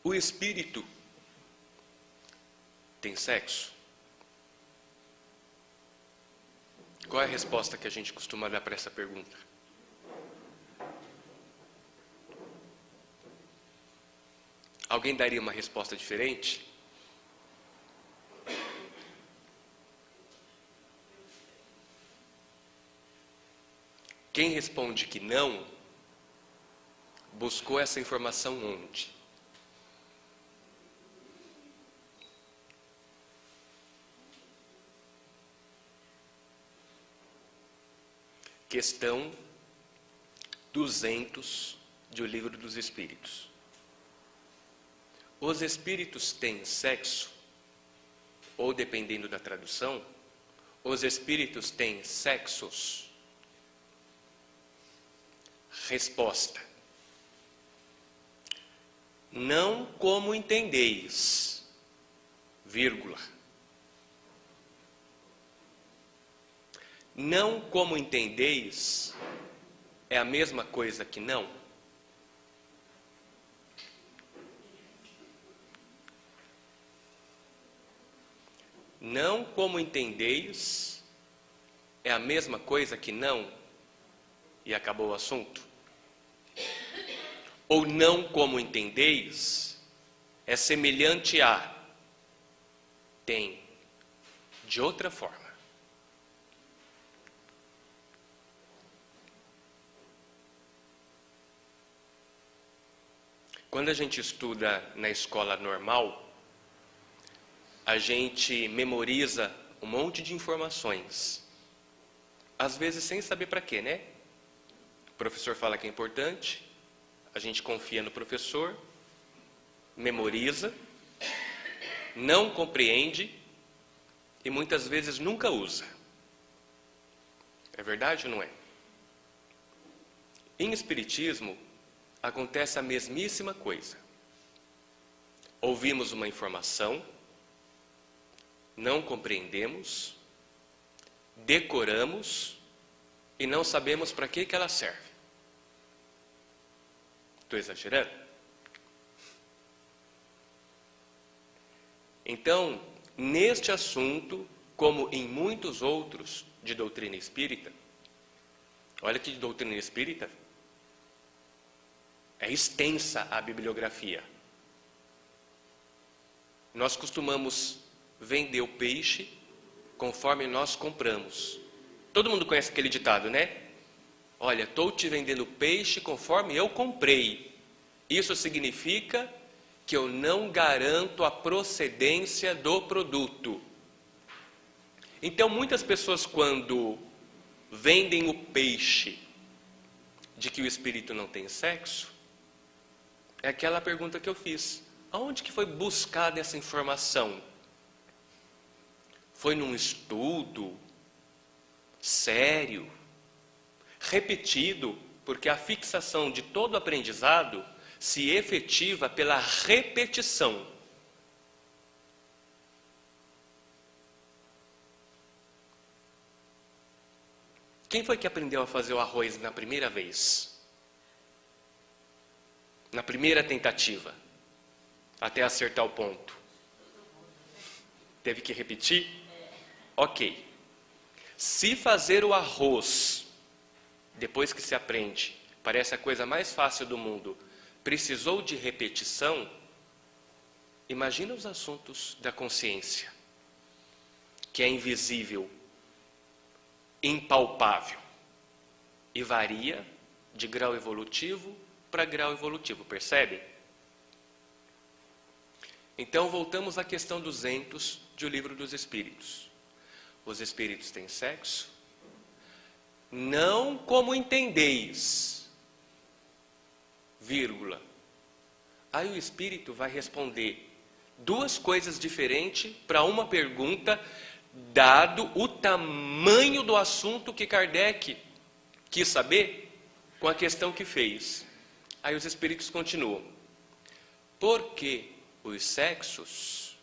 O espírito tem sexo? Qual é a resposta que a gente costuma dar para essa pergunta? Alguém daria uma resposta diferente? Quem responde que não, buscou essa informação onde? Questão 200 do Livro dos Espíritos. Os espíritos têm sexo? Ou, dependendo da tradução, os espíritos têm sexos? Resposta: não como entendeis, vírgula. Não como entendeis é a mesma coisa que não? Não como entendeis é a mesma coisa que não? E acabou o assunto? Ou não como entendeis é semelhante a tem de outra forma? Quando a gente estuda na escola normal, a gente memoriza um monte de informações. Às vezes sem saber para quê, né? O professor fala que é importante, a gente confia no professor, memoriza, não compreende e muitas vezes nunca usa. É verdade ou não é? Em espiritismo, acontece a mesmíssima coisa. Ouvimos uma informação, não compreendemos, decoramos e não sabemos para que ela serve. Estou exagerando? Então, neste assunto, como em muitos outros de doutrina espírita, olha que de doutrina espírita é extensa a bibliografia. Nós costumamos vender o peixe conforme nós compramos. Todo mundo conhece aquele ditado, né? Olha, estou te vendendo peixe conforme eu comprei. Isso significa que eu não garanto a procedência do produto. Então, muitas pessoas, quando vendem o peixe de que o espírito não tem sexo, é aquela pergunta que eu fiz. Aonde que foi buscada essa informação? Foi num estudo sério, repetido, porque a fixação de todo aprendizado se efetiva pela repetição. Quem foi que aprendeu a fazer o arroz na primeira vez? Na primeira tentativa, até acertar o ponto. Teve que repetir? Ok. Se fazer o arroz, depois que se aprende, parece a coisa mais fácil do mundo, precisou de repetição, imagina os assuntos da consciência, que é invisível, impalpável, e varia de grau evolutivo para grau evolutivo, percebe? Então voltamos à questão 200 do Livro dos Espíritos. Os espíritos têm sexo? Não como entendeis, vírgula. Aí o espírito vai responder duas coisas diferentes para uma pergunta, dado o tamanho do assunto que Kardec quis saber com a questão que fez. Aí os espíritos continuam. Porque os sexos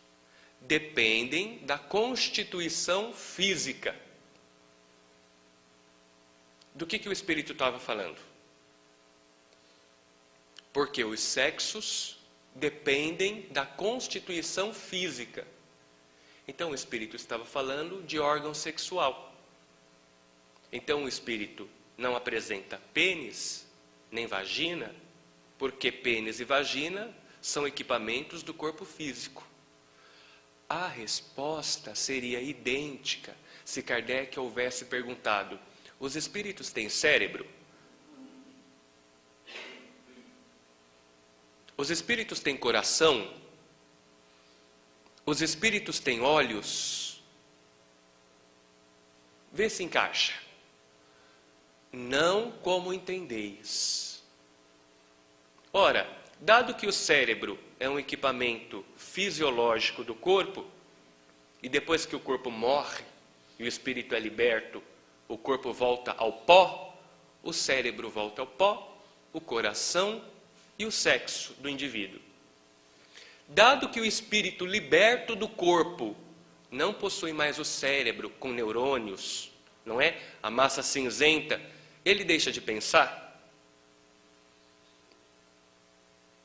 dependem da constituição física. Do que o espírito estava falando? Porque os sexos dependem da constituição física. Então o espírito estava falando de órgão sexual. Então o espírito não apresenta pênis nem vagina, porque pênis e vagina são equipamentos do corpo físico. A resposta seria idêntica se Kardec houvesse perguntado: os espíritos têm cérebro? Os espíritos têm coração? Os espíritos têm olhos? Vê se encaixa. Não como entendeis. Ora, dado que o cérebro é um equipamento fisiológico do corpo, e depois que o corpo morre e o espírito é liberto, o corpo volta ao pó, o cérebro volta ao pó, o coração e o sexo do indivíduo. Dado que o espírito liberto do corpo não possui mais o cérebro com neurônios, não é? A massa cinzenta, ele deixa de pensar.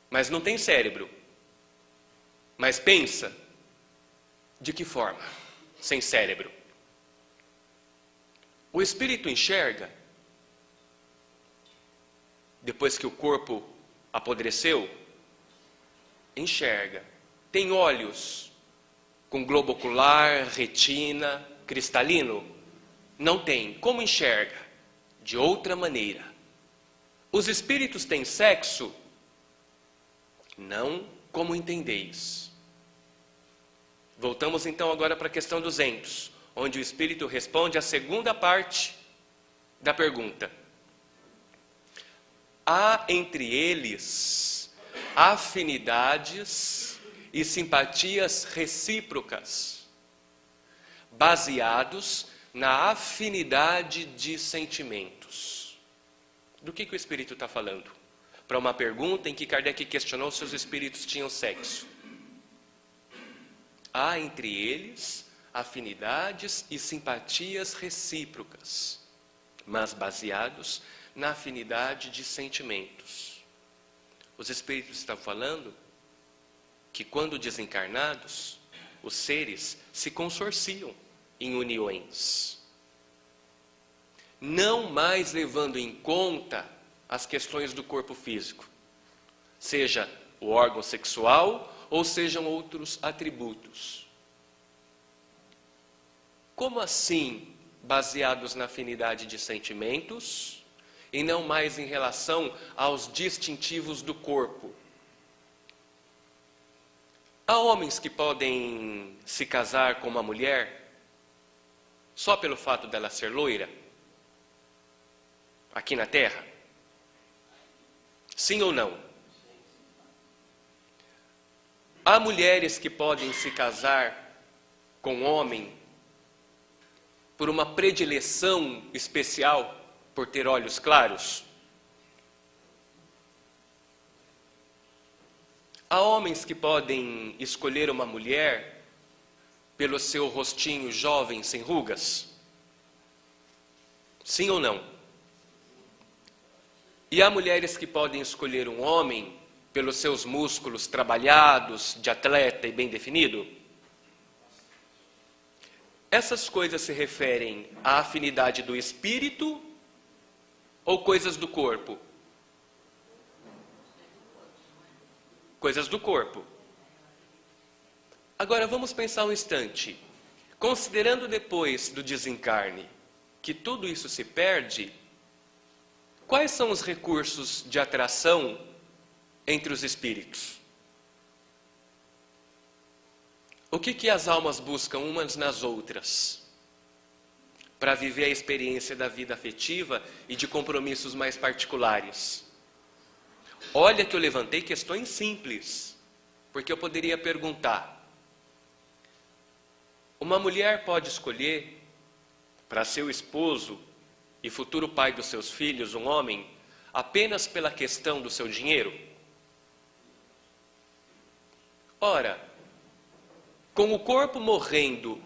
Mas não tem cérebro. Mas pensa. De que forma? Sem cérebro. O espírito enxerga. Depois que o corpo apodreceu, enxerga. Tem olhos com globo ocular, retina, cristalino? Não tem. Como enxerga? De outra maneira. Os espíritos têm sexo? Não como entendeis. Voltamos então agora para a questão 200, onde o espírito responde a segunda parte da pergunta. Há entre eles afinidades e simpatias recíprocas, baseados na afinidade de sentimentos. Do que o espírito está falando? Para uma pergunta em que Kardec questionou se os espíritos tinham sexo. Há entre eles afinidades e simpatias recíprocas, mas baseados na afinidade de sentimentos. Os espíritos estão falando que quando desencarnados, os seres se consorciam em uniões, não mais levando em conta as questões do corpo físico, seja o órgão sexual ou sejam outros atributos. Como assim baseados na afinidade de sentimentos e não mais em relação aos distintivos do corpo? Há homens que podem se casar com uma mulher só pelo fato dela ser loira? Aqui na Terra? Sim ou não? Há mulheres que podem se casar com homem por uma predileção especial por ter olhos claros? Há homens que podem escolher uma mulher pelo seu rostinho jovem sem rugas? Sim ou não? E há mulheres que podem escolher um homem pelos seus músculos trabalhados, de atleta e bem definido? Essas coisas se referem à afinidade do espírito ou coisas do corpo? Coisas do corpo. Agora vamos pensar um instante. Considerando depois do desencarne que tudo isso se perde, quais são os recursos de atração entre os espíritos? O que as almas buscam umas nas outras para viver a experiência da vida afetiva e de compromissos mais particulares? Olha que eu levantei questões simples, porque eu poderia perguntar: uma mulher pode escolher para seu esposo e futuro pai dos seus filhos um homem apenas pela questão do seu dinheiro? Ora, com o corpo morrendo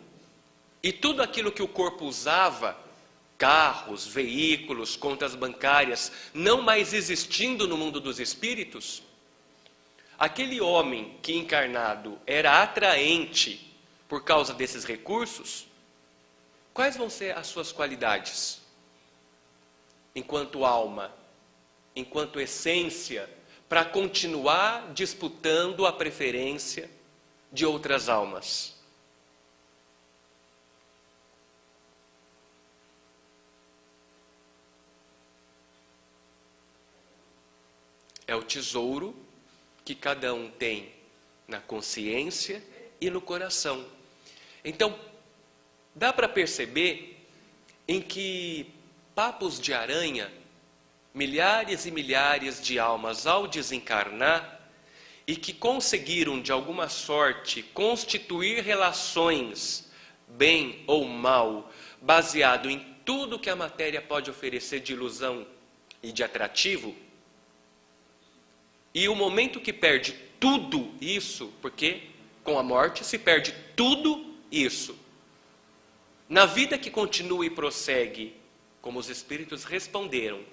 e tudo aquilo que o corpo usava, carros, veículos, contas bancárias, não mais existindo no mundo dos espíritos, aquele homem que encarnado era atraente por causa desses recursos, quais vão ser as suas qualidades? Enquanto alma, enquanto essência, para continuar disputando a preferência de outras almas. É o tesouro que cada um tem na consciência e no coração. Então, dá para perceber em que papos de aranha, milhares e milhares de almas ao desencarnar e que conseguiram de alguma sorte constituir relações, bem ou mal, baseado em tudo que a matéria pode oferecer de ilusão e de atrativo. E o momento que perde tudo isso, porque com a morte se perde tudo isso, na vida que continua e prossegue, como os espíritos responderam,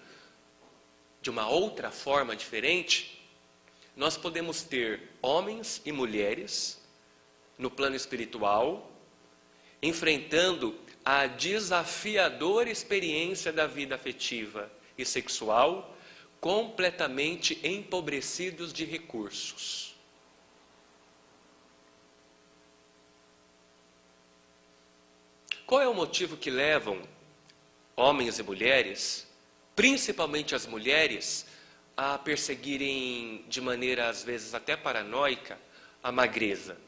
de uma outra forma diferente, nós podemos ter homens e mulheres no plano espiritual, enfrentando a desafiadora experiência da vida afetiva e sexual, completamente empobrecidos de recursos. Qual é o motivo que levam homens e mulheres, principalmente as mulheres, a perseguirem de maneira às vezes até paranoica a magreza?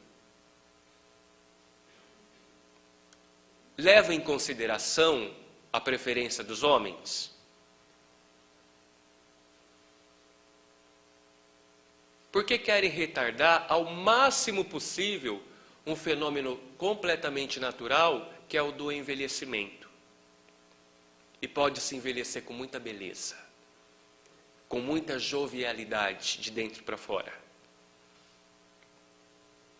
Leva em consideração a preferência dos homens? Porque querem retardar ao máximo possível um fenômeno completamente natural, que é o do envelhecimento. E pode-se envelhecer com muita beleza, com muita jovialidade de dentro para fora.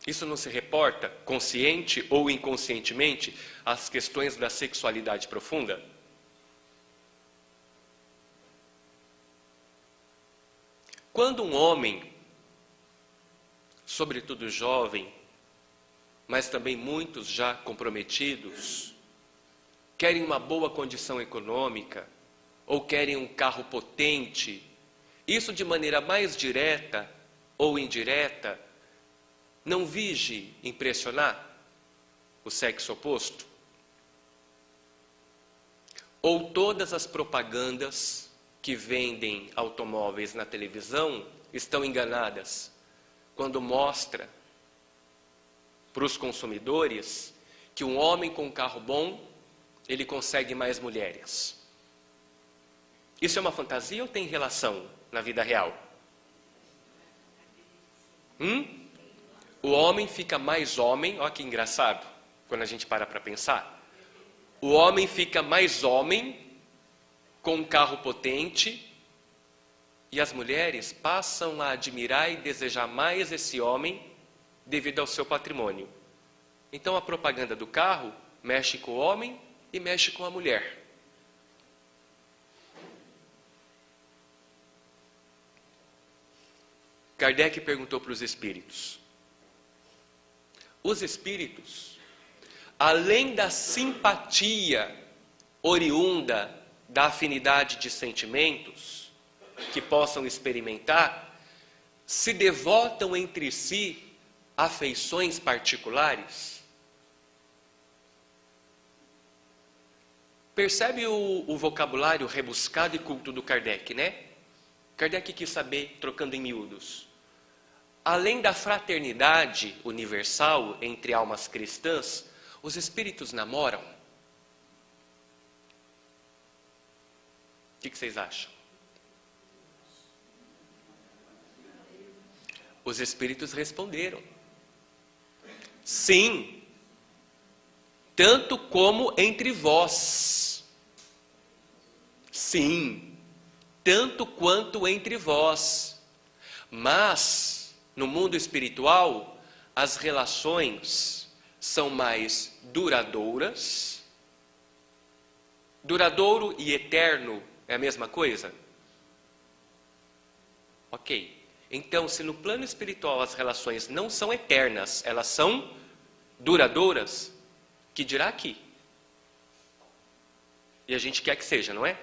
Isso não se reporta, consciente ou inconscientemente, às questões da sexualidade profunda? Quando um homem, sobretudo jovem, mas também muitos já comprometidos, querem uma boa condição econômica, ou querem um carro potente, isso de maneira mais direta ou indireta, não vige impressionar o sexo oposto? Ou todas as propagandas que vendem automóveis na televisão estão enganadas quando mostra para os consumidores que um homem com um carro bom, ele consegue mais mulheres? Isso é uma fantasia ou tem relação na vida real? O homem fica mais homem, olha que engraçado, quando a gente para pensar. O homem fica mais homem com um carro potente e as mulheres passam a admirar e desejar mais esse homem devido ao seu patrimônio. Então a propaganda do carro mexe com o homem e mexe com a mulher. Kardec perguntou para os espíritos. Os espíritos, além da simpatia oriunda da afinidade de sentimentos que possam experimentar, se devotam entre si afeições particulares? Percebe o vocabulário rebuscado e culto do Kardec, né? Kardec quis saber, trocando em miúdos, além da fraternidade universal entre almas cristãs, os espíritos namoram? O que vocês acham? Os espíritos responderam: sim, tanto como entre vós. Sim, tanto quanto entre vós. Mas, no mundo espiritual, as relações são mais duradouras. Duradouro e eterno é a mesma coisa? Ok. Então, se no plano espiritual as relações não são eternas, elas são duradouras, que dirá aqui? E a gente quer que seja, não é?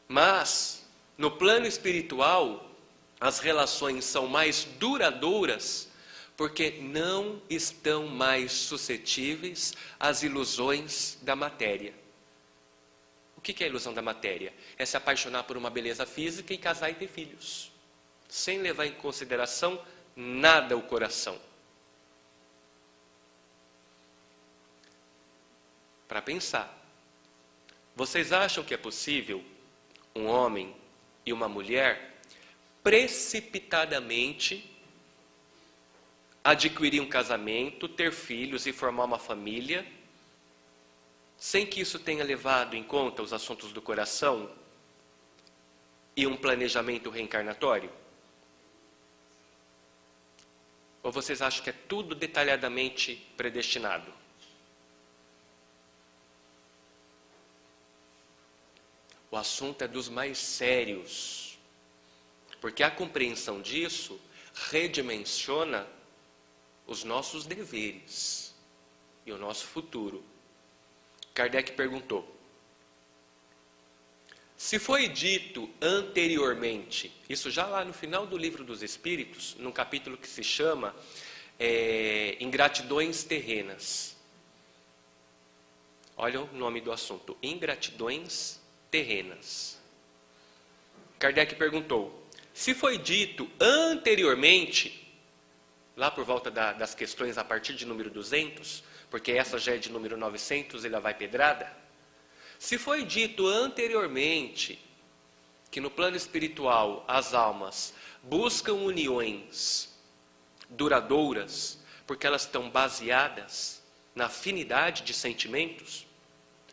Mas, no plano espiritual, as relações são mais duradouras porque não estão mais suscetíveis às ilusões da matéria. O que é a ilusão da matéria? É se apaixonar por uma beleza física e casar e ter filhos, sem levar em consideração nada o coração. Para pensar, vocês acham que é possível um homem e uma mulher precipitadamente adquirir um casamento, ter filhos e formar uma família, sem que isso tenha levado em conta os assuntos do coração e um planejamento reencarnatório? Ou vocês acham que é tudo detalhadamente predestinado? O assunto é dos mais sérios, porque a compreensão disso redimensiona os nossos deveres e o nosso futuro. Kardec perguntou: se foi dito anteriormente, isso já lá no final do Livro dos Espíritos, num capítulo que se chama Ingratidões Terrenas. Olha o nome do assunto, Ingratidões Terrenas. Kardec perguntou: se foi dito anteriormente, lá por volta das questões a partir de número 200, porque essa já é de número 900 e lá vai pedrada. Se foi dito anteriormente que no plano espiritual as almas buscam uniões duradouras, porque elas estão baseadas na afinidade de sentimentos,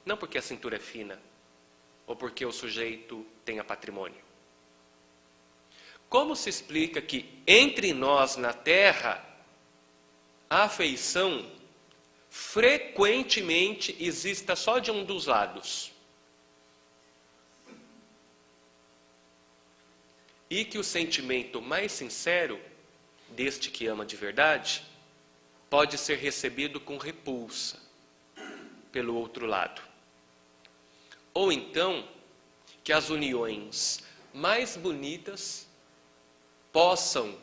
não porque a cintura é fina, ou porque o sujeito tenha patrimônio. Como se explica que entre nós na Terra, a afeição frequentemente exista só de um dos lados? E que o sentimento mais sincero, deste que ama de verdade, pode ser recebido com repulsa pelo outro lado. Ou então, que as uniões mais bonitas possam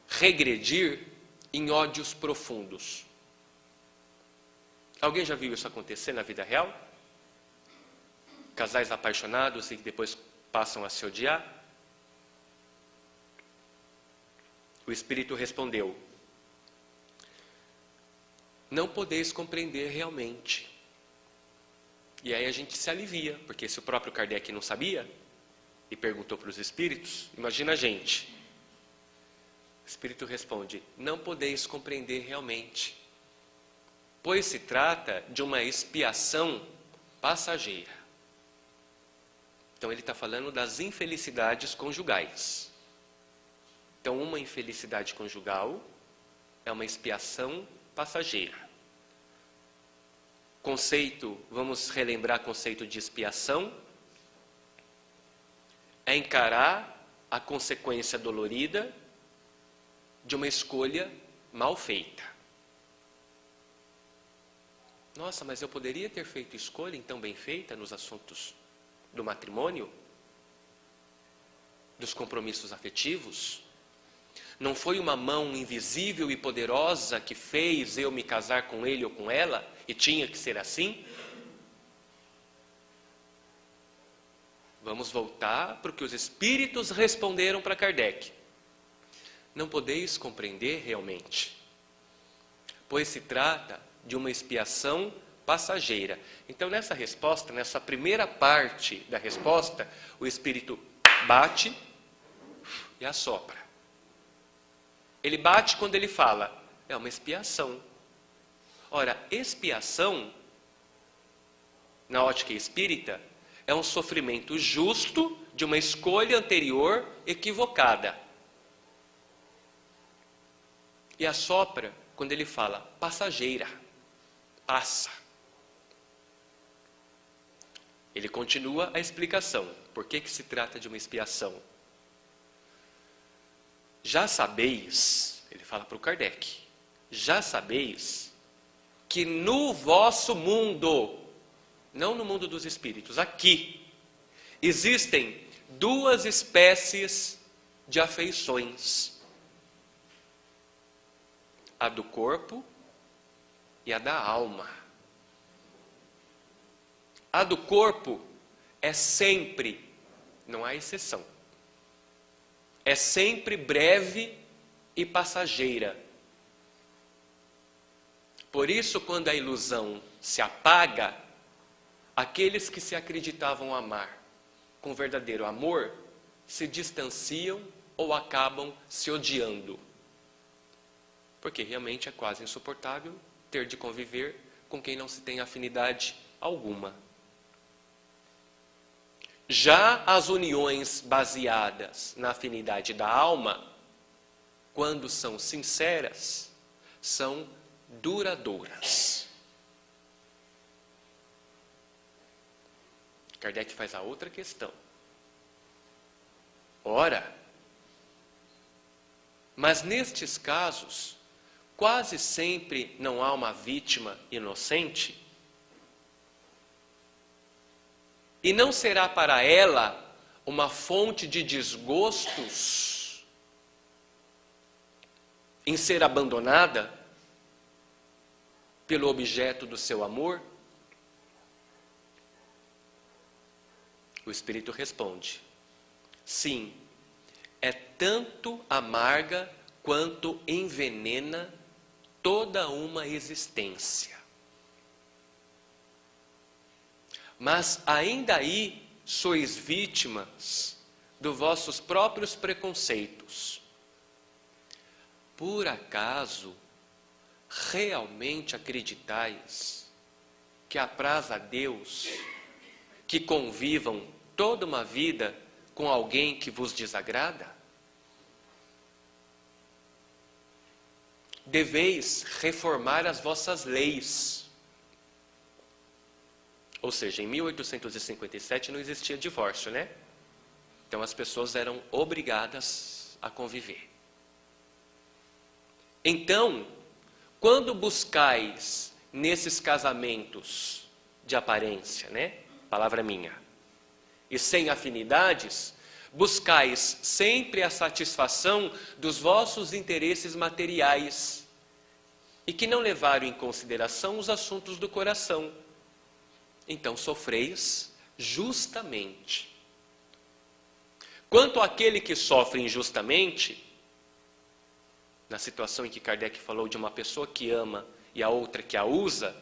regredir em ódios profundos. Alguém já viu isso acontecer na vida real? Casais apaixonados e que depois passam a se odiar? O Espírito respondeu: não podeis compreender realmente. E aí a gente se alivia, porque se o próprio Kardec não sabia e perguntou para os Espíritos, imagina a gente. O Espírito responde: não podeis compreender realmente, pois se trata de uma expiação passageira. Então ele está falando das infelicidades conjugais. Então uma infelicidade conjugal é uma expiação passageira. Conceito, vamos relembrar o conceito de expiação. É encarar a consequência dolorida de uma escolha mal feita. Nossa, mas eu poderia ter feito escolha então bem feita nos assuntos do matrimônio, dos compromissos afetivos? Não foi uma mão invisível e poderosa que fez eu me casar com ele ou com ela, e tinha que ser assim? Vamos voltar para o que os Espíritos responderam para Kardec. Não podeis compreender realmente, pois se trata de uma expiação passageira. Então nessa resposta, nessa primeira parte da resposta, o Espírito bate e assopra. Ele bate quando ele fala, é uma expiação. Ora, expiação, na ótica espírita, é um sofrimento justo de uma escolha anterior equivocada. E assopra quando ele fala passageira, passa. Ele continua a explicação. Por que se trata de uma expiação? já sabeis, ele fala para o Kardec, já sabeis que no vosso mundo, não no mundo dos espíritos, aqui, existem duas espécies de afeições. A do corpo e a da alma. A do corpo é sempre, não há exceção, é sempre breve e passageira. Por isso, quando a ilusão se apaga, aqueles que se acreditavam amar com verdadeiro amor se distanciam ou acabam se odiando. Porque realmente é quase insuportável ter de conviver com quem não se tem afinidade alguma. Já as uniões baseadas na afinidade da alma, quando são sinceras, são duradouras. Kardec faz a outra questão. Ora, mas nestes casos, quase sempre não há uma vítima inocente? E não será para ela uma fonte de desgostos em ser abandonada pelo objeto do seu amor? O Espírito responde: sim, é tanto amarga quanto envenena toda uma existência. Mas ainda aí sois vítimas dos vossos próprios preconceitos. Por acaso realmente acreditais que apraz a Deus que convivam toda uma vida com alguém que vos desagrada? Deveis reformar as vossas leis. Ou seja, em 1857 não existia divórcio, né? Então as pessoas eram obrigadas a conviver. Então, quando buscais nesses casamentos de aparência, né? Palavra minha, e sem afinidades, buscais sempre a satisfação dos vossos interesses materiais e que não levaram em consideração os assuntos do coração. Então sofreis justamente. Quanto àquele que sofre injustamente, na situação em que Kardec falou de uma pessoa que ama e a outra que a usa,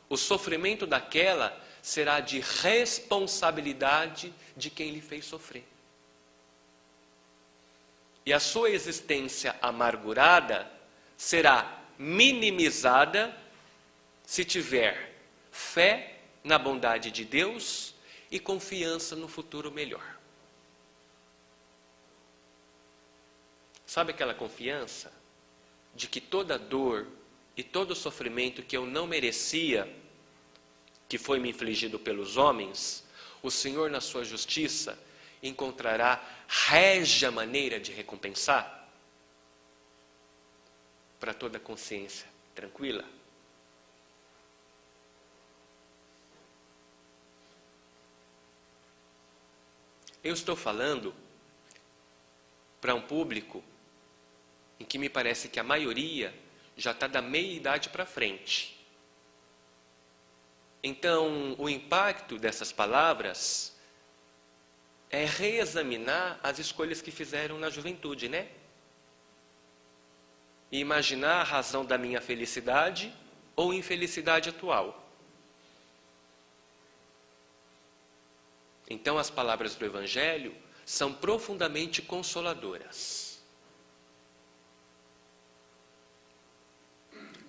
o sofrimento daquela será de responsabilidade de quem lhe fez sofrer. E a sua existência amargurada será minimizada se tiver fé na bondade de Deus e confiança no futuro melhor. Sabe aquela confiança de que toda dor e todo sofrimento que eu não merecia, que foi me infligido pelos homens, o Senhor, na sua justiça, encontrará régia maneira de recompensar? Para toda consciência tranquila. Eu estou falando para um público em que me parece que a maioria já está da meia-idade para frente. Então, o impacto dessas palavras é reexaminar as escolhas que fizeram na juventude, né? E imaginar a razão da minha felicidade ou infelicidade atual. Então, as palavras do Evangelho são profundamente consoladoras.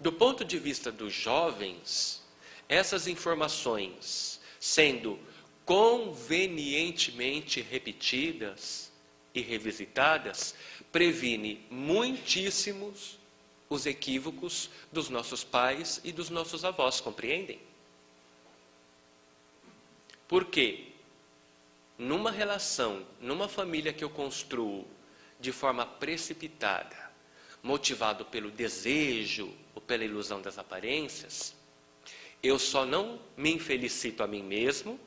Do ponto de vista dos jovens, essas informações, sendo convenientemente repetidas e revisitadas, previne muitíssimos os equívocos dos nossos pais e dos nossos avós, compreendem? Porque numa relação, numa família que eu construo de forma precipitada, motivado pelo desejo ou pela ilusão das aparências, eu só não me infelicito a mim mesmo,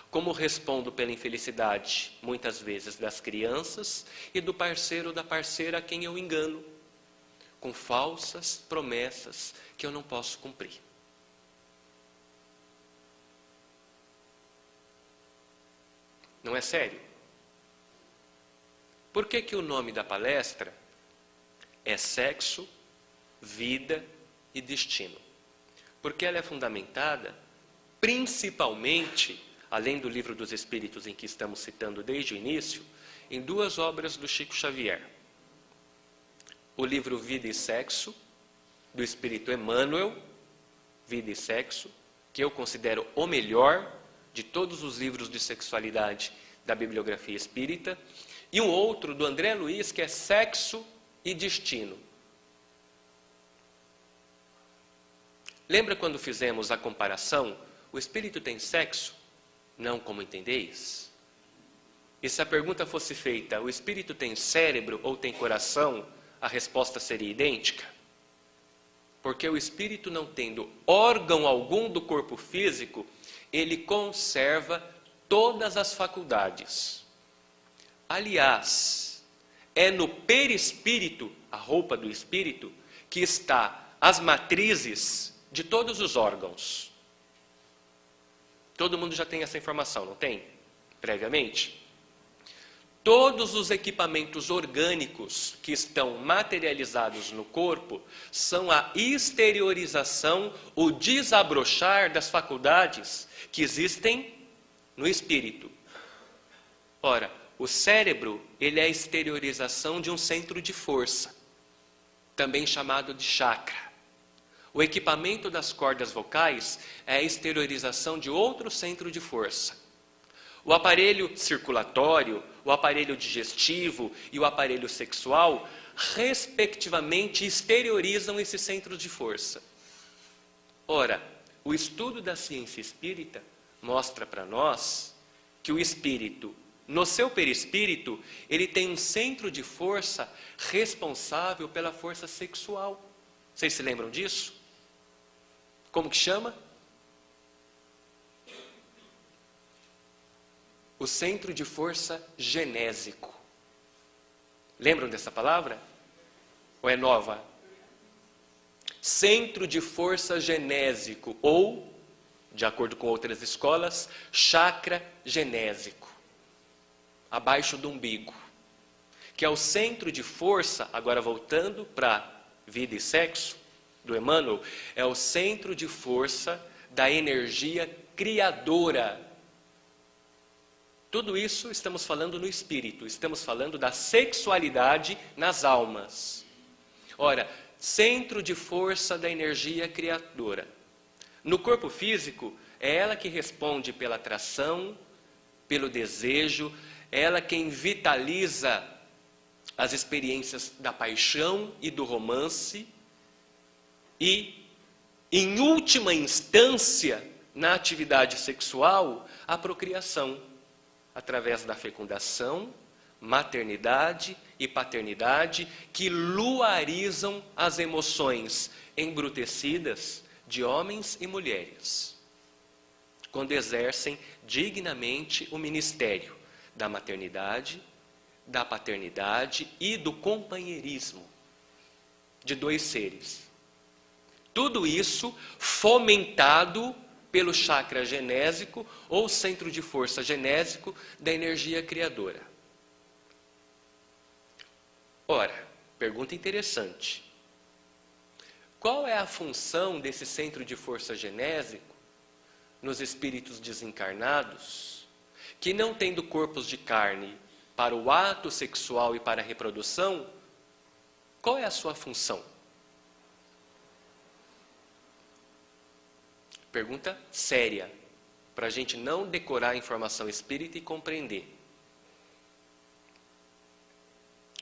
como respondo pela infelicidade, muitas vezes, das crianças e do parceiro ou da parceira a quem eu engano, com falsas promessas que eu não posso cumprir. Não é sério? Por que o nome da palestra é Sexo, Vida e Destino? Porque ela é fundamentada, principalmente, além do Livro dos Espíritos em que estamos citando desde o início, em duas obras do Chico Xavier. O livro Vida e Sexo, do Espírito Emmanuel, Vida e Sexo, que eu considero o melhor de todos os livros de sexualidade da bibliografia espírita, e um outro do André Luiz, que é Sexo e Destino. Lembra quando fizemos a comparação? O espírito tem sexo? Não como entendeis? E se a pergunta fosse feita, o espírito tem cérebro ou tem coração? A resposta seria idêntica. Porque o espírito, não tendo órgão algum do corpo físico, ele conserva todas as faculdades. Aliás, é no perispírito, a roupa do espírito, que está as matrizes de todos os órgãos. Todo mundo já tem essa informação, não tem? Previamente? Todos os equipamentos orgânicos que estão materializados no corpo são a exteriorização, o desabrochar das faculdades que existem no espírito. Ora, o cérebro, ele é a exteriorização de um centro de força, também chamado de chakra. O equipamento das cordas vocais é a exteriorização de outro centro de força. O aparelho circulatório, o aparelho digestivo e o aparelho sexual, respectivamente, exteriorizam esses centros de força. Ora, o estudo da ciência espírita mostra para nós que o espírito, no seu perispírito, ele tem um centro de força responsável pela força sexual. Vocês se lembram disso? Como que chama? O centro de força genésico. Lembram dessa palavra? Ou é nova? Centro de força genésico, ou, de acordo com outras escolas, chakra genésico. Abaixo do umbigo. Que é o centro de força, agora voltando para vida e sexo, do Emmanuel, é o centro de força da energia criadora. Tudo isso estamos falando no espírito, estamos falando da sexualidade nas almas. Ora, centro de força da energia criadora. No corpo físico, é ela que responde pela atração, pelo desejo, é ela quem vitaliza as experiências da paixão e do romance e, em última instância, na atividade sexual, a procriação, através da fecundação, maternidade e paternidade, que luarizam as emoções embrutecidas de homens e mulheres, quando exercem dignamente o ministério da maternidade, da paternidade e do companheirismo de dois seres. Tudo isso fomentado pelo chakra genésico ou centro de força genésico da energia criadora. Ora, pergunta interessante. Qual é a função desse centro de força genésico nos espíritos desencarnados, que não tendo corpos de carne para o ato sexual e para a reprodução, qual é a sua função? Pergunta séria, para a gente não decorar a informação espírita e compreender.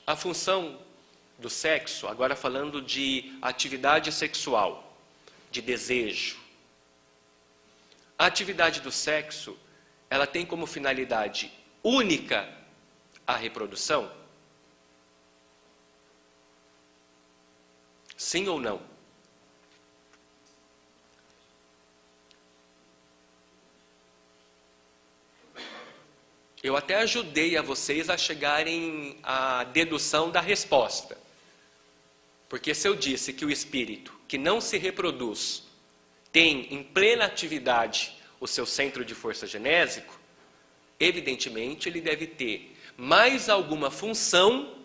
A função do sexo, agora falando de atividade sexual, de desejo. A atividade do sexo, ela tem como finalidade única a reprodução? Sim ou não? Eu até ajudei a vocês a chegarem à dedução da resposta. Porque se eu disse que o espírito que não se reproduz tem em plena atividade o seu centro de força genésico, evidentemente ele deve ter mais alguma função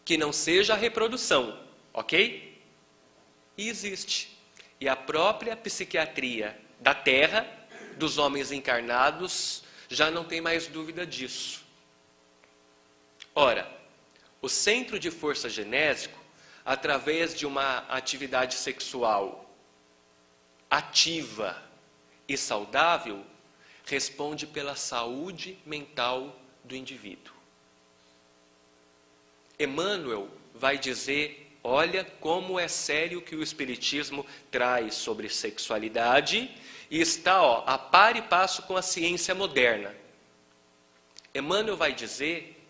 que não seja a reprodução, ok? E existe. E a própria psiquiatria da Terra, dos homens encarnados, já não tem mais dúvida disso. Ora, o centro de força genésico, através de uma atividade sexual ativa e saudável, responde pela saúde mental do indivíduo. Emmanuel vai dizer, olha como é sério que o Espiritismo traz sobre sexualidade e está a par e passo com a ciência moderna. Emmanuel vai dizer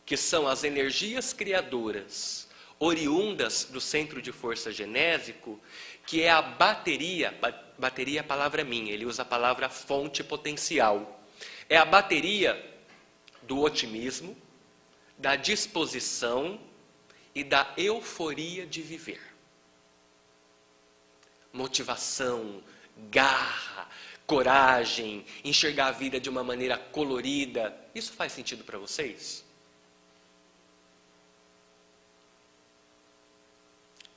que são as energias criadoras oriundas do centro de força genésico, que é a bateria é a palavra minha, ele usa a palavra fonte potencial. É a bateria do otimismo, da disposição e da euforia de viver. Motivação, garra, coragem, enxergar a vida de uma maneira colorida. Isso faz sentido para vocês?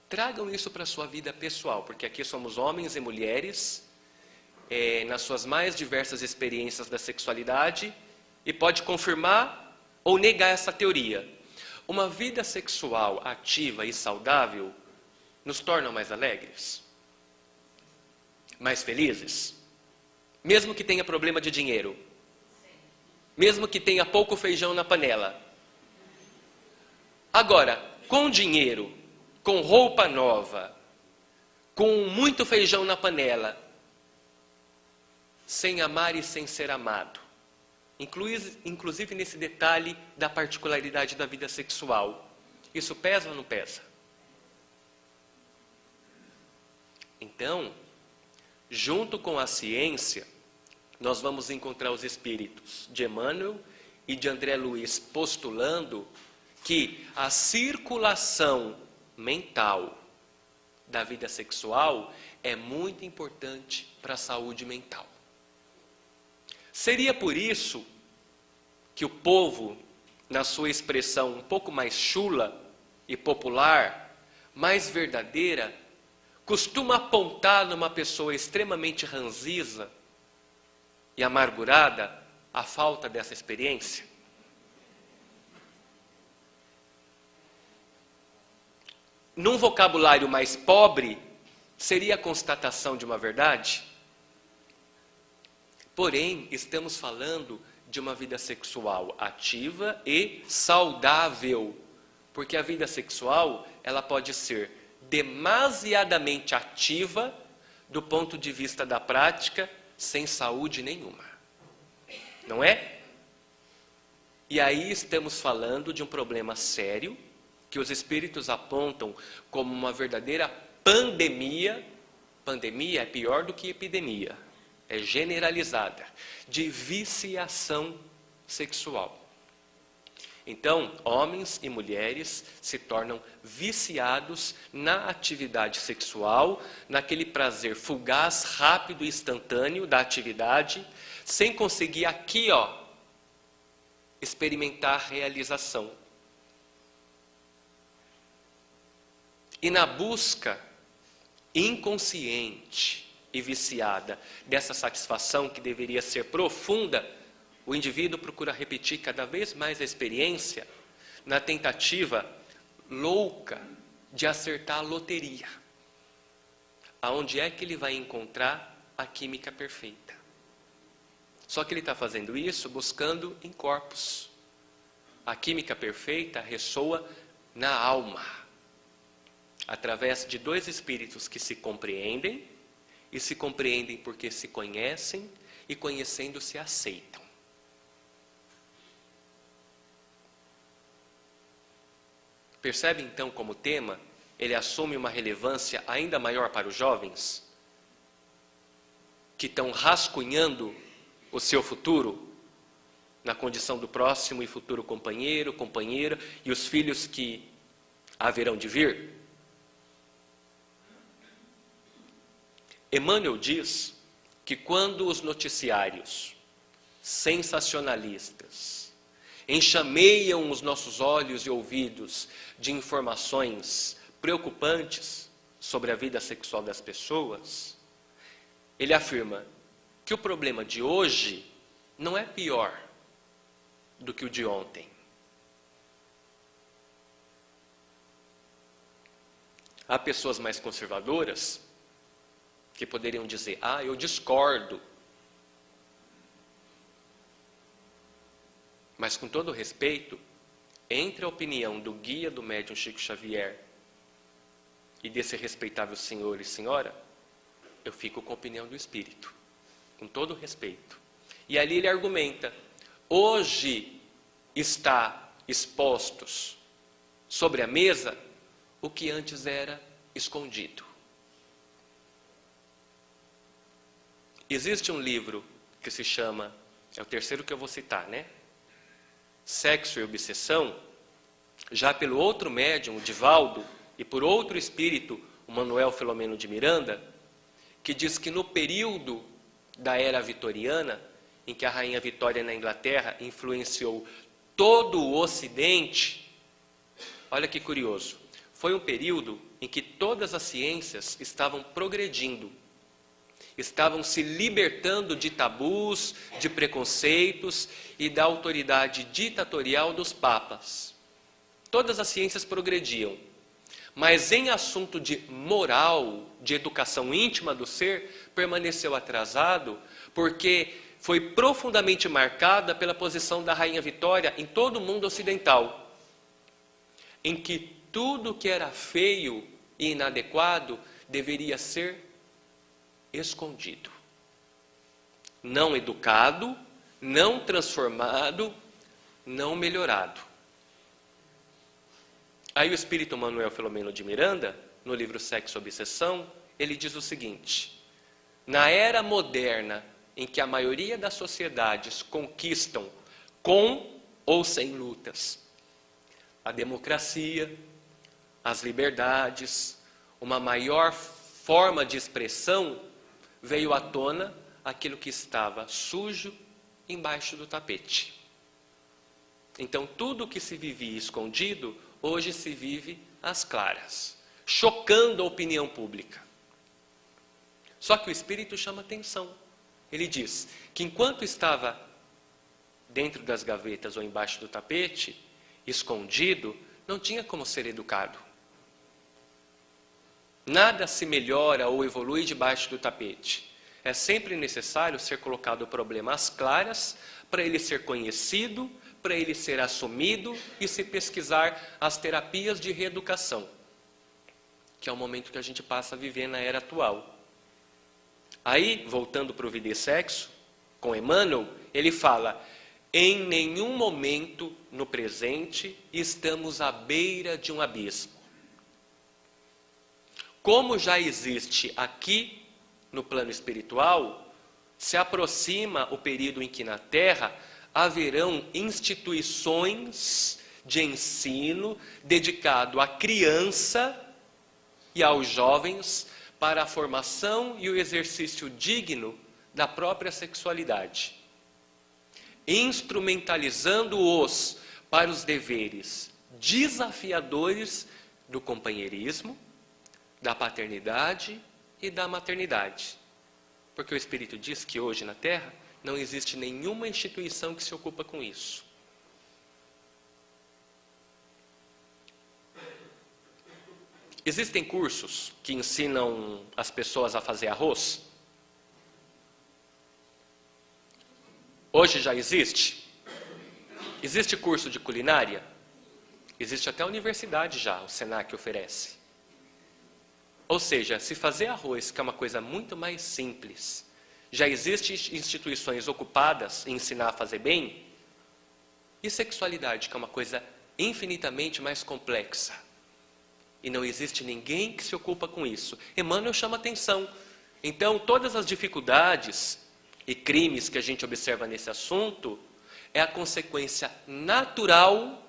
Tragam isso para a sua vida pessoal, porque aqui somos homens e mulheres, nas suas mais diversas experiências da sexualidade, e pode confirmar ou negar essa teoria. Uma vida sexual ativa e saudável nos torna mais alegres? Mais felizes? Mesmo que tenha problema de dinheiro? Mesmo que tenha pouco feijão na panela? Agora, com dinheiro, com roupa nova, com muito feijão na panela, sem amar e sem ser amado, inclusive nesse detalhe da particularidade da vida sexual, isso pesa ou não pesa? Então, junto com a ciência, nós vamos encontrar os espíritos de Emmanuel e de André Luiz postulando que a circulação mental da vida sexual é muito importante para a saúde mental. Seria por isso que o povo, na sua expressão um pouco mais chula e popular, mais verdadeira, costuma apontar numa pessoa extremamente ranziza e amargurada a falta dessa experiência? Num vocabulário mais pobre, seria a constatação de uma verdade? Porém, estamos falando de uma vida sexual ativa e saudável, porque a vida sexual, ela pode ser demasiadamente ativa do ponto de vista da prática, sem saúde nenhuma. Não é? E aí estamos falando de um problema sério, que os espíritos apontam como uma verdadeira pandemia. Pandemia é pior do que epidemia, é generalizada, de viciação sexual. Então, homens e mulheres se tornam viciados na atividade sexual, naquele prazer fugaz, rápido e instantâneo da atividade, sem conseguir aqui, experimentar a realização. E na busca inconsciente e viciada dessa satisfação que deveria ser profunda, o indivíduo procura repetir cada vez mais a experiência na tentativa louca de acertar a loteria. Aonde é que ele vai encontrar a química perfeita? Só que ele está fazendo isso buscando em corpos. A química perfeita ressoa na alma, através de dois espíritos que se compreendem, e se compreendem porque se conhecem, e conhecendo se aceitam. Percebe então como tema ele assume uma relevância ainda maior para os jovens que estão rascunhando o seu futuro na condição do próximo e futuro companheiro, companheira e os filhos que haverão de vir. Emmanuel diz que quando os noticiários sensacionalistas enxameiam os nossos olhos e ouvidos de informações preocupantes sobre a vida sexual das pessoas, ele afirma que o problema de hoje não é pior do que o de ontem. Há pessoas mais conservadoras que poderiam dizer, eu discordo. Mas com todo respeito, entre a opinião do guia do médium Chico Xavier e desse respeitável senhor e senhora, eu fico com a opinião do espírito, com todo respeito. E ali ele argumenta, hoje está expostos sobre a mesa o que antes era escondido. Existe um livro que se chama, é o terceiro que eu vou citar, né? Sexo e Obsessão, já pelo outro médium, o Divaldo, e por outro espírito, o Manuel Filomeno de Miranda, que diz que no período da era vitoriana, em que a rainha Vitória na Inglaterra influenciou todo o Ocidente, olha que curioso, foi um período em que todas as ciências estavam progredindo, estavam se libertando de tabus, de preconceitos e da autoridade ditatorial dos papas. Todas as ciências progrediam, mas em assunto de moral, de educação íntima do ser, permaneceu atrasado, porque foi profundamente marcada pela posição da rainha Vitória em todo o mundo ocidental, em que tudo que era feio e inadequado deveria ser escondido, não educado, não transformado, não melhorado. Aí o espírito Manuel Filomeno de Miranda, no livro Sexo e Obsessão, ele diz o seguinte: na era moderna, em que a maioria das sociedades conquistam com ou sem lutas a democracia, as liberdades, uma maior forma de expressão, veio à tona aquilo que estava sujo embaixo do tapete. Então, tudo que se vivia escondido, hoje se vive às claras, chocando a opinião pública. Só que o Espírito chama atenção. Ele diz que enquanto estava dentro das gavetas ou embaixo do tapete, escondido, não tinha como ser educado. Nada se melhora ou evolui debaixo do tapete. É sempre necessário ser colocado o problema às claras, para ele ser conhecido, para ele ser assumido e se pesquisar as terapias de reeducação, que é o momento que a gente passa a viver na era atual. Aí, voltando para o Vida e Sexo, com Emmanuel, ele fala: em nenhum momento no presente estamos à beira de um abismo. Como já existe aqui no plano espiritual, se aproxima o período em que na Terra haverão instituições de ensino dedicado à criança e aos jovens para a formação e o exercício digno da própria sexualidade, instrumentalizando-os para os deveres desafiadores do companheirismo, da paternidade e da maternidade. Porque o Espírito diz que hoje na Terra não existe nenhuma instituição que se ocupa com isso. Existem cursos que ensinam as pessoas a fazer arroz? Hoje já existe? Existe curso de culinária? Existe até a universidade já, o Senac oferece. Ou seja, se fazer arroz, que é uma coisa muito mais simples, já existem instituições ocupadas em ensinar a fazer bem, e sexualidade, que é uma coisa infinitamente mais complexa, E não existe ninguém que se ocupa com isso. Emmanuel chama atenção. Então, todas as dificuldades e crimes que a gente observa nesse assunto é a consequência natural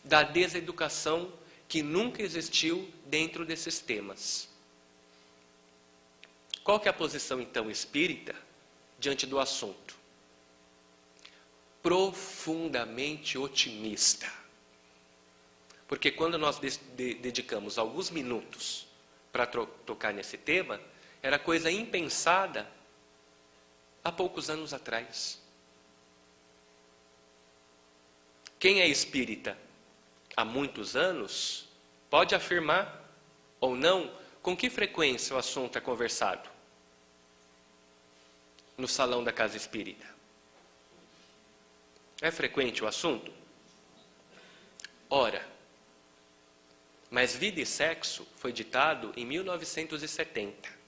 da deseducação que nunca existiu dentro desses temas. Qual que é a posição, então, espírita diante do assunto? Profundamente otimista. Porque quando nós dedicamos alguns minutos para tocar nesse tema, era coisa impensada há poucos anos atrás. Quem é espírita há muitos anos pode afirmar ou não com que frequência o assunto é conversado no salão da casa espírita. É frequente o assunto? Ora, mas Vida e Sexo foi ditado em 1970.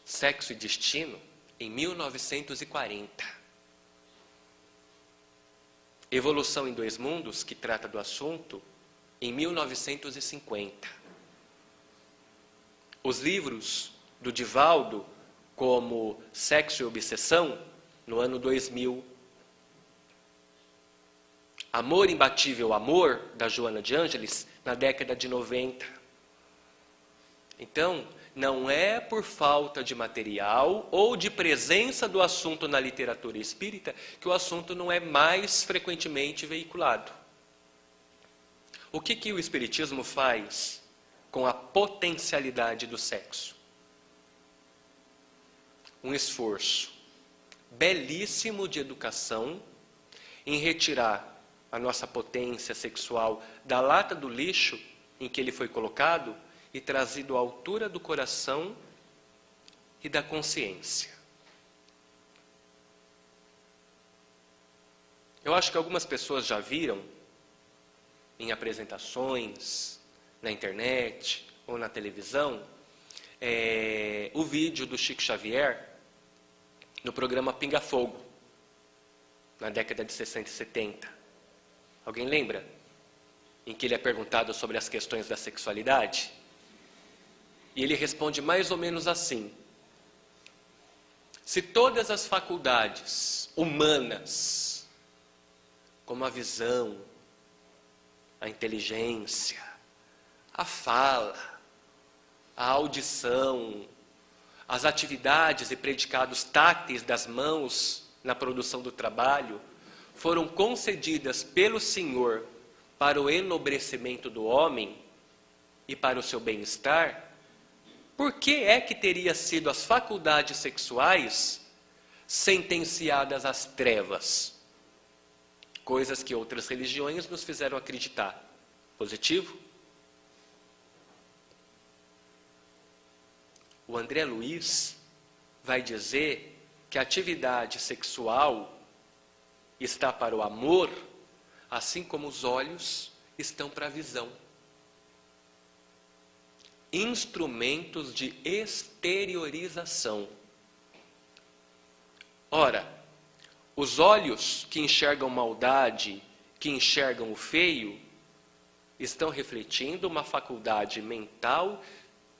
Sexo e Destino em 1940. Evolução em Dois Mundos, que trata do assunto, em 1950. Os livros do Divaldo, como Sexo e Obsessão, no ano 2000. Amor Imbatível Amor, da Joana de Ângeles, na década de 90. Então, não é por falta de material ou de presença do assunto na literatura espírita que o assunto não é mais frequentemente veiculado. O que o Espiritismo faz com a potencialidade do sexo? Um esforço belíssimo de educação em retirar a nossa potência sexual da lata do lixo em que ele foi colocado e trazido à altura do coração e da consciência. Eu acho que algumas pessoas já viram em apresentações, na internet ou na televisão, o vídeo do Chico Xavier no programa Pinga Fogo, na década de 60 e 70. Alguém lembra? Em que ele é perguntado sobre as questões da sexualidade. E ele responde mais ou menos assim: se todas as faculdades humanas, como a visão, a inteligência, a fala, a audição, as atividades e predicados táteis das mãos na produção do trabalho, foram concedidas pelo Senhor para o enobrecimento do homem e para o seu bem-estar, por que é que teria sido as faculdades sexuais sentenciadas às trevas? Coisas que outras religiões nos fizeram acreditar. Positivo? O André Luiz vai dizer que a atividade sexual está para o amor, assim como os olhos estão para a visão. Instrumentos de exteriorização. Ora, os olhos que enxergam maldade, que enxergam o feio, estão refletindo uma faculdade mental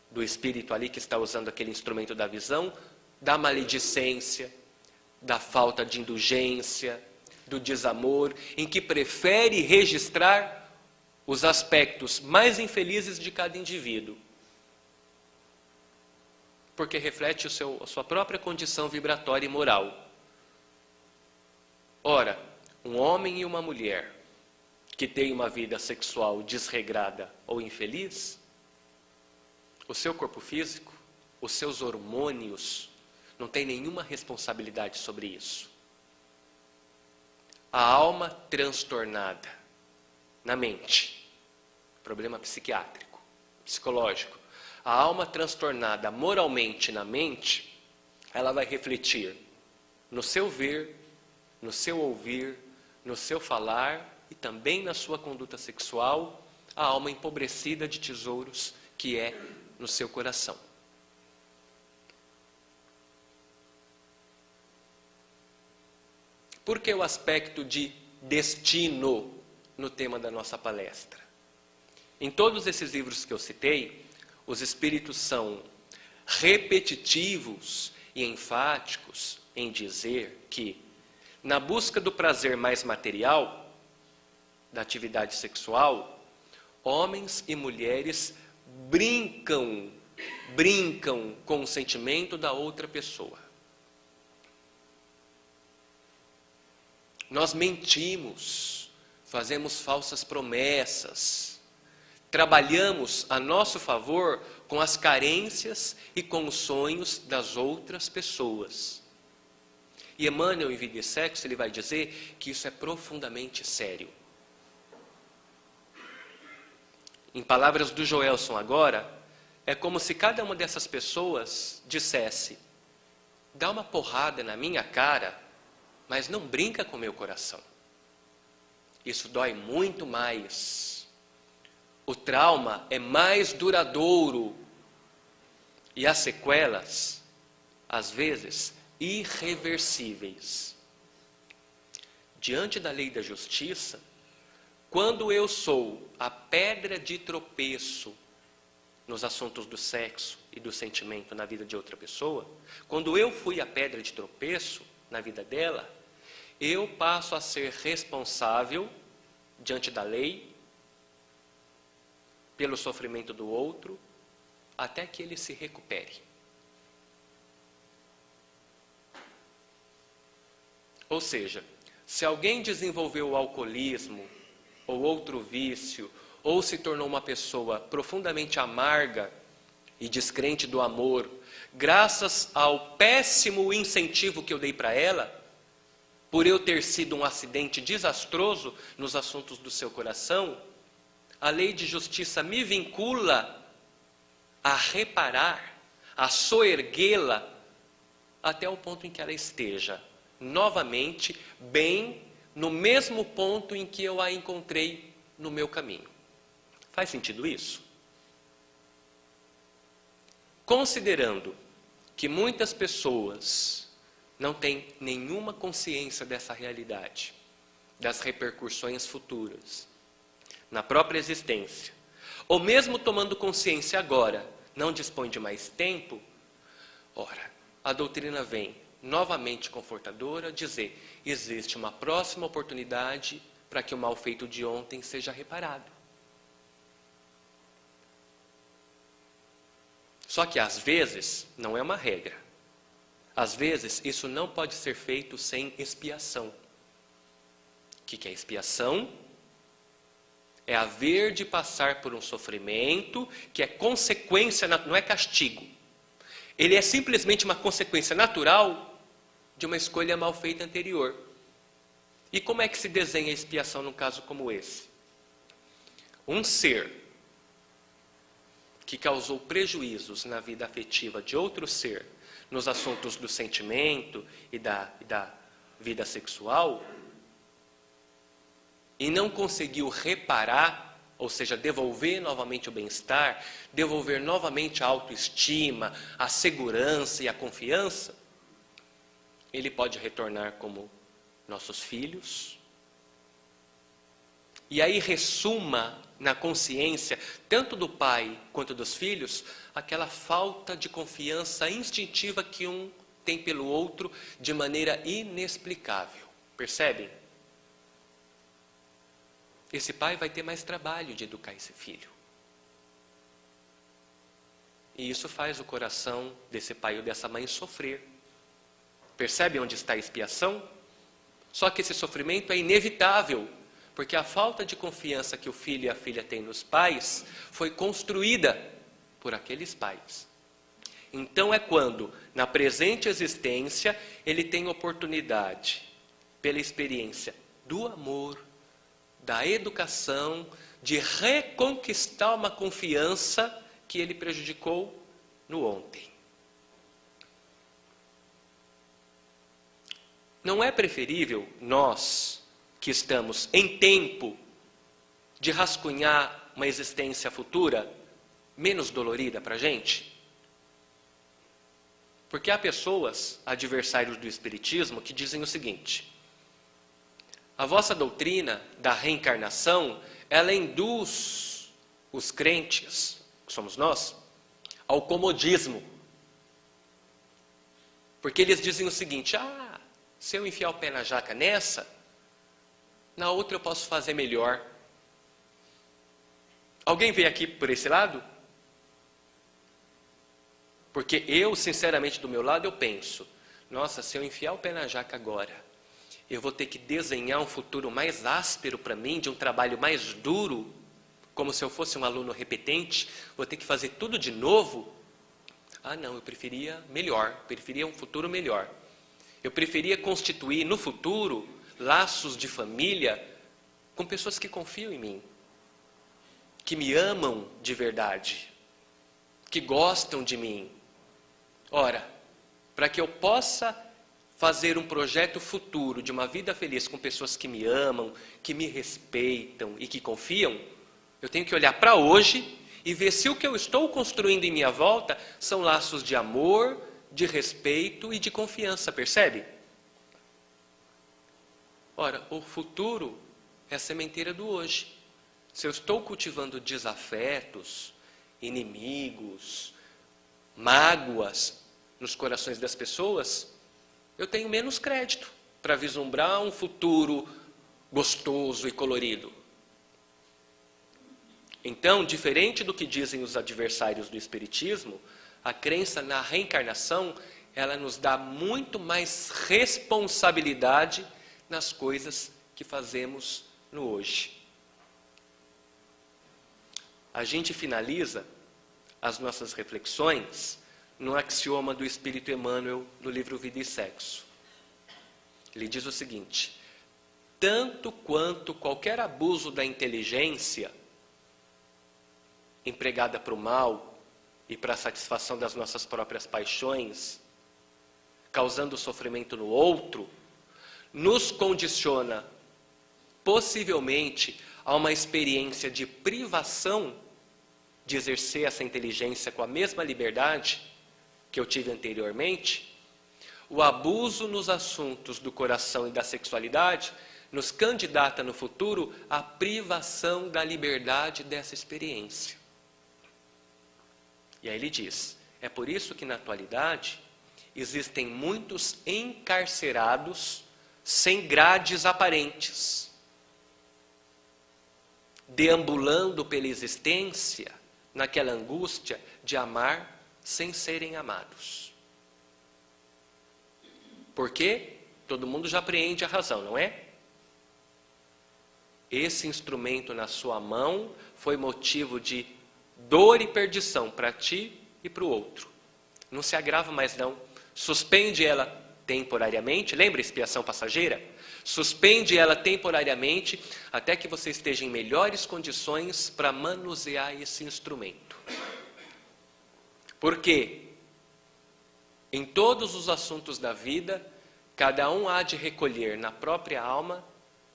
do espírito ali que está usando aquele instrumento da visão, da maledicência, da falta de indulgência, do desamor, em que prefere registrar os aspectos mais infelizes de cada indivíduo. Porque reflete a sua própria condição vibratória e moral. Ora, um homem e uma mulher que têm uma vida sexual desregrada ou infeliz, o seu corpo físico, os seus hormônios, não tem nenhuma responsabilidade sobre isso. A alma transtornada na mente, problema psiquiátrico, psicológico. A alma transtornada moralmente na mente, ela vai refletir no seu ver, no seu ouvir, no seu falar e também na sua conduta sexual, a alma empobrecida de tesouros que é no seu coração. Por que o aspecto de destino no tema da nossa palestra. Em todos esses livros que eu citei, os espíritos são repetitivos e enfáticos em dizer que, na busca do prazer mais material, da atividade sexual, homens e mulheres brincam com o sentimento da outra pessoa. Nós mentimos, fazemos falsas promessas, trabalhamos a nosso favor com as carências e com os sonhos das outras pessoas. E Emmanuel, em Vida e Sexo, ele vai dizer que isso é profundamente sério. Em palavras do Joelson agora, é como se cada uma dessas pessoas dissesse: dá uma porrada na minha cara, mas não brinca com meu coração. Isso dói muito mais. O trauma é mais duradouro. E as sequelas, às vezes, irreversíveis. Diante da lei da justiça, quando eu sou a pedra de tropeço nos assuntos do sexo e do sentimento na vida de outra pessoa, quando eu fui a pedra de tropeço na vida dela, eu passo a ser responsável diante da lei pelo sofrimento do outro até que ele se recupere. Ou seja, se alguém desenvolveu o alcoolismo ou outro vício, ou se tornou uma pessoa profundamente amarga e descrente do amor, graças ao péssimo incentivo que eu dei para ela, por eu ter sido um acidente desastroso nos assuntos do seu coração, a lei de justiça me vincula a reparar, a soerguê-la até o ponto em que ela esteja novamente bem no mesmo ponto em que eu a encontrei no meu caminho. Faz sentido isso? Considerando que muitas pessoas não têm nenhuma consciência dessa realidade, das repercussões futuras, na própria existência, ou mesmo tomando consciência agora, não dispõe de mais tempo, ora, a doutrina vem novamente confortadora dizer: existe uma próxima oportunidade para que o mal feito de ontem seja reparado. Só que às vezes não é uma regra. Às vezes isso não pode ser feito sem expiação. O que é expiação? É haver de passar por um sofrimento que é consequência, não é castigo. Ele é simplesmente uma consequência natural de uma escolha mal feita anterior. E como é que se desenha a expiação num caso como esse? Um ser que causou prejuízos na vida afetiva de outro ser, nos assuntos do sentimento e da vida sexual, e não conseguiu reparar, ou seja, devolver novamente o bem-estar, devolver novamente a autoestima, a segurança e a confiança, ele pode retornar como nossos filhos. E aí ressuma na consciência, tanto do pai quanto dos filhos, aquela falta de confiança instintiva que um tem pelo outro de maneira inexplicável. Percebem? Esse pai vai ter mais trabalho de educar esse filho. E isso faz o coração desse pai ou dessa mãe sofrer. Percebe onde está a expiação? Só que esse sofrimento é inevitável, porque a falta de confiança que o filho e a filha têm nos pais foi construída por aqueles pais. Então é quando, na presente existência, ele tem oportunidade, pela experiência do amor, da educação, de reconquistar uma confiança que ele prejudicou no ontem. Não é preferível nós, que estamos em tempo de rascunhar uma existência futura menos dolorida para a gente? Porque há pessoas, adversários do Espiritismo, que dizem o seguinte: A vossa doutrina da reencarnação, ela induz os crentes, que somos nós, ao comodismo. Porque eles dizem o seguinte: se eu enfiar o pé na jaca nessa, na outra eu posso fazer melhor. Alguém vem aqui por esse lado? Porque eu, sinceramente, do meu lado, eu penso: nossa, se eu enfiar o pé na jaca agora, eu vou ter que desenhar um futuro mais áspero para mim, de um trabalho mais duro, como se eu fosse um aluno repetente, vou ter que fazer tudo de novo. Não, eu preferia melhor, preferia um futuro melhor. Eu preferia constituir no futuro laços de família com pessoas que confiam em mim, que me amam de verdade, que gostam de mim. Ora, para que eu possa fazer um projeto futuro de uma vida feliz com pessoas que me amam, que me respeitam e que confiam, eu tenho que olhar para hoje e ver se o que eu estou construindo em minha volta são laços de amor, de respeito e de confiança, percebe? Ora, o futuro é a sementeira do hoje. Se eu estou cultivando desafetos, inimigos, mágoas nos corações das pessoas, eu tenho menos crédito para vislumbrar um futuro gostoso e colorido. Então, diferente do que dizem os adversários do Espiritismo, a crença na reencarnação, ela nos dá muito mais responsabilidade nas coisas que fazemos no hoje. A gente finaliza as nossas reflexões no axioma do Espírito Emmanuel, no livro Vida e Sexo. Ele diz o seguinte: tanto quanto qualquer abuso da inteligência empregada para o mal e para a satisfação das nossas próprias paixões, causando sofrimento no outro, nos condiciona possivelmente a uma experiência de privação de exercer essa inteligência com a mesma liberdade que eu tive anteriormente. O abuso nos assuntos do coração e da sexualidade nos candidata no futuro à privação da liberdade dessa experiência. E aí ele diz: é por isso que na atualidade existem muitos encarcerados sem grades aparentes, deambulando pela existência naquela angústia de amar sem serem amados. Por quê? Todo mundo já apreende a razão, não é? Esse instrumento na sua mão foi motivo de dor e perdição para ti e para o outro. Não se agrava mais não. Suspende ela temporariamente, lembra a expiação passageira? Suspende ela temporariamente até que você esteja em melhores condições para manusear esse instrumento. Porque em todos os assuntos da vida, cada um há de recolher na própria alma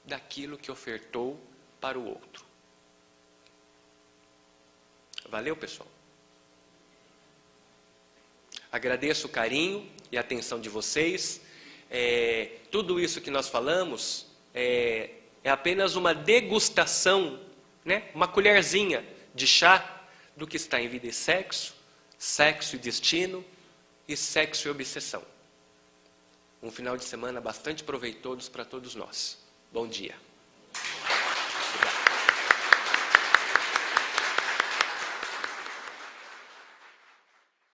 daquilo que ofertou para o outro. Valeu, pessoal? Agradeço o carinho e a atenção de vocês. Tudo isso que nós falamos é apenas uma degustação, né? Uma colherzinha de chá do que está em Vida e Sexo, Sexo e Destino e Sexo e Obsessão. Um final de semana bastante proveitoso para todos nós. Bom dia.